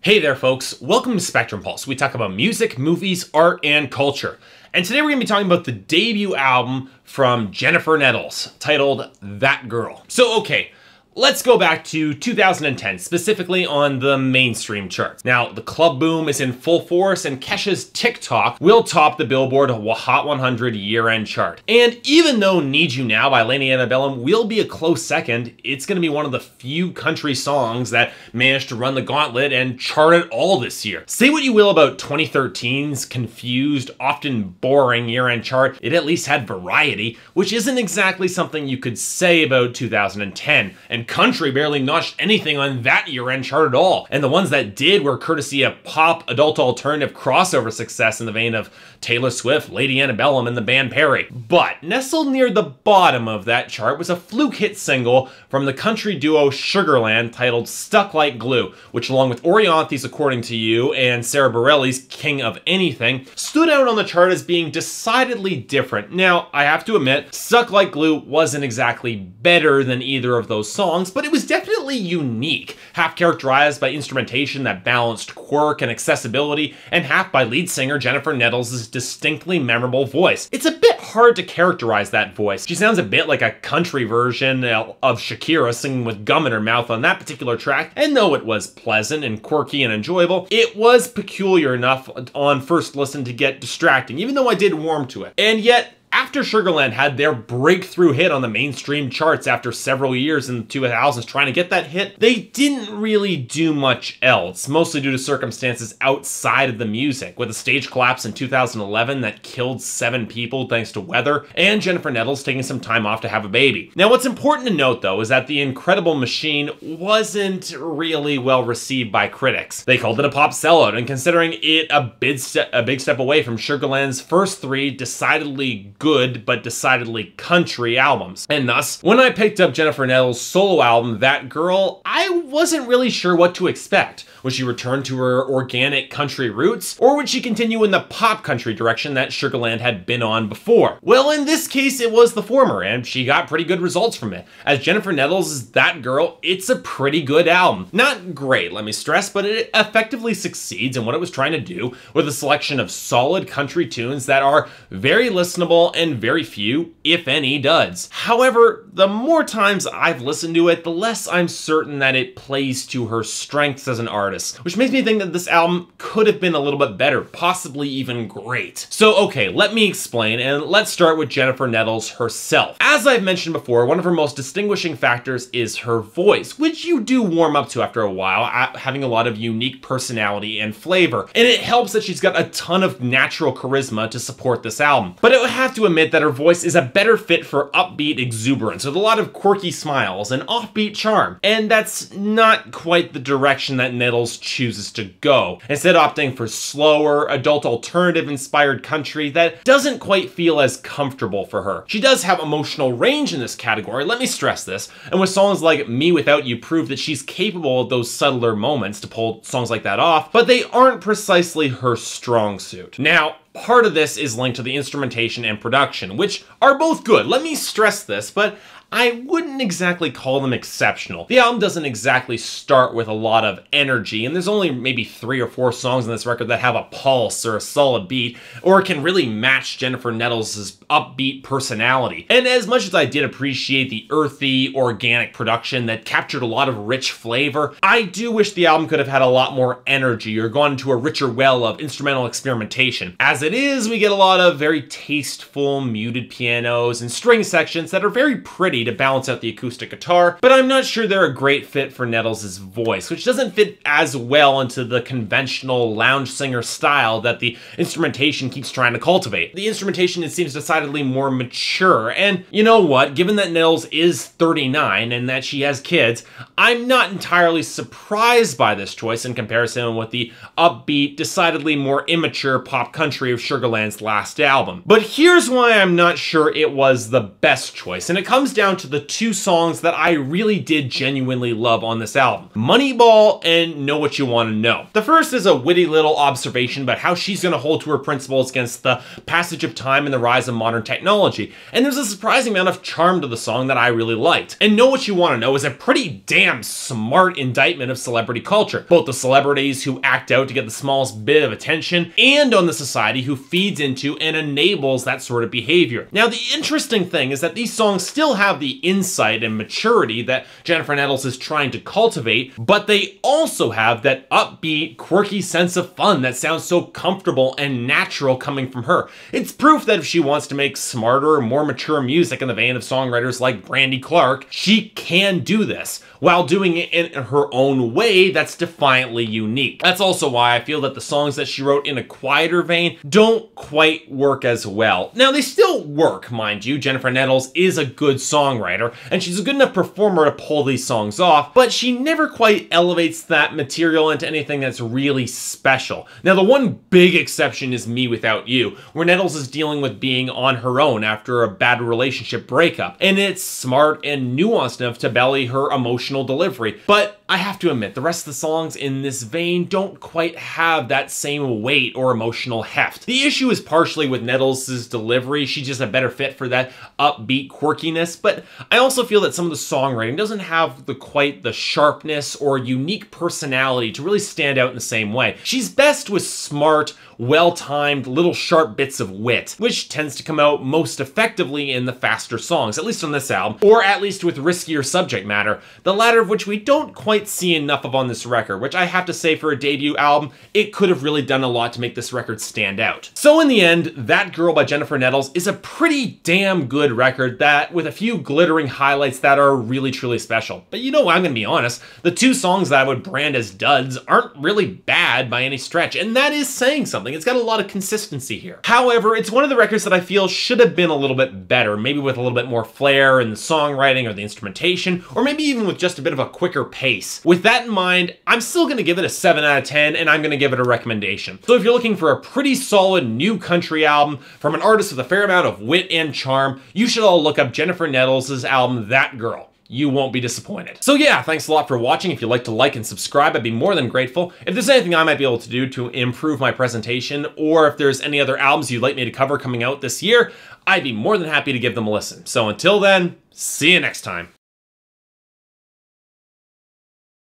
Hey there folks, welcome to Spectrum Pulse. We talk about music, movies, art, and culture. And today we're going to be talking about the debut album from Jennifer Nettles, titled That Girl. So okay, let's go back to 2010, specifically on the mainstream charts. Now, the club boom is in full force, and Kesha's TikTok will top the Billboard Hot 100 year-end chart. And even though Need You Now by Lady Antebellum will be a close second, it's going to be one of the few country songs that managed to run the gauntlet and chart it all this year. Say what you will about 2013's confused, often boring year-end chart, it at least had variety, which isn't exactly something you could say about 2010. And country barely notched anything on that year-end chart at all. And the ones that did were courtesy of pop adult alternative crossover success in the vein of Taylor Swift, Lady Antebellum, and the band Perry. But nestled near the bottom of that chart was a fluke hit single from the country duo Sugarland titled Stuck Like Glue, which along with Orianthi's According to You and Sarah Bareilles' King of Anything, stood out on the chart as being decidedly different. Now, I have to admit, Stuck Like Glue wasn't exactly better than either of those songs, but it was definitely unique, half characterized by instrumentation that balanced quirk and accessibility, and half by lead singer Jennifer Nettles' distinctly memorable voice. It's a bit hard to characterize that voice. She sounds a bit like a country version of Shakira singing with gum in her mouth on that particular track, and though it was pleasant and quirky and enjoyable, it was peculiar enough on first listen to get distracting, even though I did warm to it. And yet, after Sugarland had their breakthrough hit on the mainstream charts after several years in the 2000s trying to get that hit, they didn't really do much else, mostly due to circumstances outside of the music, with a stage collapse in 2011 that killed 7 people thanks to weather, and Jennifer Nettles taking some time off to have a baby. Now, what's important to note, though, is that The Incredible Machine wasn't really well received by critics. They called it a pop sellout, and considering it a big step away from Sugarland's first 3 decidedly good but decidedly country albums. And thus, when I picked up Jennifer Nettles' solo album, That Girl, I wasn't really sure what to expect. Would she return to her organic country roots, or would she continue in the pop country direction that Sugarland had been on before? Well, in this case, it was the former, and she got pretty good results from it. As Jennifer Nettles' That Girl, it's a pretty good album. Not great, let me stress, but it effectively succeeds in what it was trying to do with a selection of solid country tunes that are very listenable and very few, if any, duds. However, the more times I've listened to it, the less I'm certain that it plays to her strengths as an artist, which makes me think that this album could have been a little bit better, possibly even great. So okay, let me explain, and let's start with Jennifer Nettles herself. As I've mentioned before, one of her most distinguishing factors is her voice, which you do warm up to after a while, having a lot of unique personality and flavor, and it helps that she's got a ton of natural charisma to support this album. But I would have to admit that her voice is a better fit for upbeat exuberance, with a lot of quirky smiles and offbeat charm, and that's not quite the direction that Nettles chooses to go, instead opting for slower, adult alternative inspired country that doesn't quite feel as comfortable for her. She does have emotional range in this category, let me stress this, and with songs like Me Without You prove that she's capable of those subtler moments to pull songs like that off, but they aren't precisely her strong suit. Now, part of this is linked to the instrumentation and production, which are both good. Let me stress this, but I wouldn't exactly call them exceptional. The album doesn't exactly start with a lot of energy, and there's only maybe 3 or 4 songs on this record that have a pulse or a solid beat, or can really match Jennifer Nettles' upbeat personality. And as much as I did appreciate the earthy, organic production that captured a lot of rich flavor, I do wish the album could have had a lot more energy or gone into a richer well of instrumental experimentation. As it is, we get a lot of very tasteful, muted pianos and string sections that are very pretty to balance out the acoustic guitar, but I'm not sure they're a great fit for Nettles' voice, which doesn't fit as well into the conventional lounge singer style that the instrumentation keeps trying to cultivate. The instrumentation, it seems decidedly more mature, and you know what, given that Nettles is 39 and that she has kids, I'm not entirely surprised by this choice in comparison with the upbeat, decidedly more immature pop country of Sugarland's last album. But here's why I'm not sure it was the best choice, and it comes down down to the two songs that I really did genuinely love on this album: Moneyball and Know What You Want to Know. The first is a witty little observation about how she's going to hold to her principles against the passage of time and the rise of modern technology, and there's a surprising amount of charm to the song that I really liked. And Know What You Want to Know is a pretty damn smart indictment of celebrity culture, both the celebrities who act out to get the smallest bit of attention and on the society who feeds into and enables that sort of behavior. Now, the interesting thing is that these songs still have the insight and maturity that Jennifer Nettles is trying to cultivate, but they also have that upbeat, quirky sense of fun that sounds so comfortable and natural coming from her. It's proof that if she wants to make smarter, more mature music in the vein of songwriters like Brandy Clark, she can do this, while doing it in her own way that's defiantly unique. That's also why I feel that the songs that she wrote in a quieter vein don't quite work as well. Now, they still work, mind you. Jennifer Nettles is a good songwriter, and she's a good enough performer to pull these songs off, but she never quite elevates that material into anything that's really special. Now, the one big exception is Me Without You, where Nettles is dealing with being on her own after a bad relationship breakup, and it's smart and nuanced enough to belly her emotional delivery. But I have to admit, the rest of the songs in this vein don't quite have that same weight or emotional heft. The issue is partially with Nettles' delivery. She's just a better fit for that upbeat quirkiness, but I also feel that some of the songwriting doesn't have quite the sharpness or unique personality to really stand out in the same way. She's best with smart, well-timed, little sharp bits of wit, which tends to come out most effectively in the faster songs, at least on this album, or at least with riskier subject matter, the latter of which we don't quite see enough of on this record, which I have to say, for a debut album, it could have really done a lot to make this record stand out. So in the end, That Girl by Jennifer Nettles is a pretty damn good record that, with a few glittering highlights that are really truly special. But you know, I'm gonna be honest, the two songs that I would brand as duds aren't really bad by any stretch, and that is saying something. It's got a lot of consistency here. However, it's one of the records that I feel should have been a little bit better, maybe with a little bit more flair in the songwriting or the instrumentation, or maybe even with just a bit of a quicker pace. With that in mind, I'm still gonna give it a 7 out of 10, and I'm gonna give it a recommendation. So if you're looking for a pretty solid new country album from an artist with a fair amount of wit and charm, you should all look up Jennifer Nettles' album, That Girl. You won't be disappointed. So yeah, thanks a lot for watching. If you'd like to like and subscribe, I'd be more than grateful. If there's anything I might be able to do to improve my presentation, or if there's any other albums you'd like me to cover coming out this year, I'd be more than happy to give them a listen. So until then, see you next time.